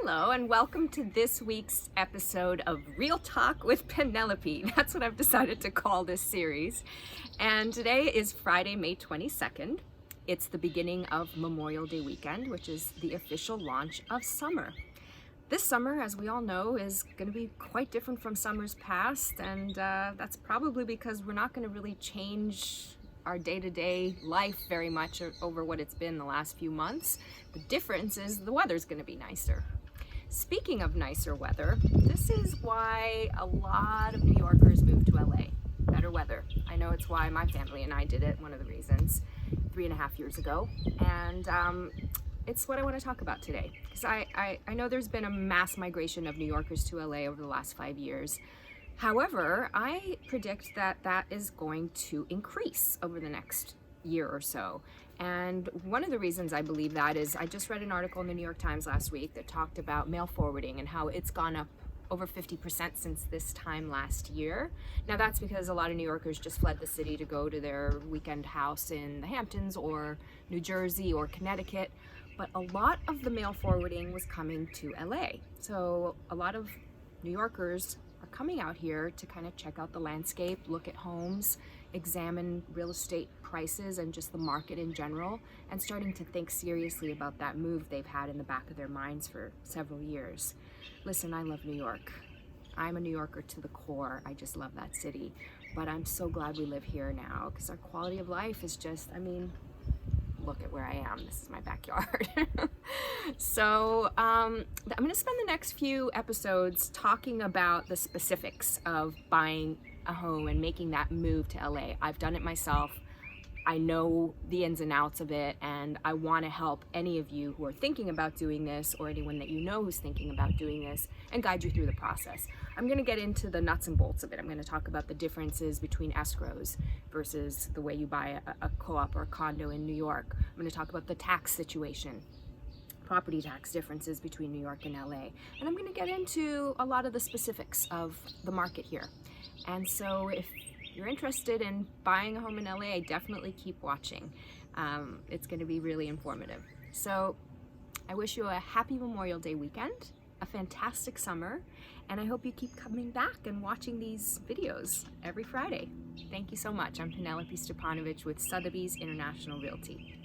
Hello and welcome to this week's episode of Real Talk with Penelope. That's what I've decided to call this series. And today is Friday, May 22nd. It's the beginning of Memorial Day weekend, which is the official launch of summer. This summer, as we all know, is going to be quite different from summers past, and that's probably because we're not going to really change our day-to-day life very much over what it's been the last few months. The difference is the weather's going to be nicer. Speaking of nicer weather, this is why a lot of New Yorkers moved to LA. Better weather. I know it's why my family and I did it, one of the reasons, 3.5 years ago. And it's what I want to talk about today. Because I know there's been a mass migration of New Yorkers to LA over the last 5 years. However, I predict that that is going to increase over the next year or so. And one of the reasons I believe that is I just read an article in the New York Times last week that talked about mail forwarding and how it's gone up over 50% since this time last year. Now that's because a lot of New Yorkers just fled the city to go to their weekend house in the Hamptons or New Jersey or Connecticut. But a lot of the mail forwarding was coming to LA. So a lot of New Yorkers are coming out here to kind of check out the landscape, look at homes, examine real estate prices and just the market in general, and starting to think seriously about that move they've had in the back of their minds for several years. Listen, I love New York. I'm a New Yorker to the core. I just love that city. But I'm so glad we live here now because our quality of life is just, look at where I am. This is my backyard. So I'm going to spend the next few episodes talking about the specifics of buying a home and making that move to LA. I've done it myself. I know the ins and outs of it, and I want to help any of you who are thinking about doing this or anyone that you know who's thinking about doing this and guide you through the process. I'm going to get into the nuts and bolts of it. I'm going to talk about the differences between escrows versus the way you buy a co-op or a condo in New York. I'm going to talk about the tax situation, property tax differences between New York and LA. And I'm going to get into a lot of the specifics of the market here. And so if you're interested in buying a home in LA, definitely keep watching. It's going to be really informative. So I wish you a happy Memorial Day weekend, a fantastic summer, and I hope you keep coming back and watching these videos every Friday. Thank you so much. I'm Penelope Stepanovic with Sotheby's International Realty.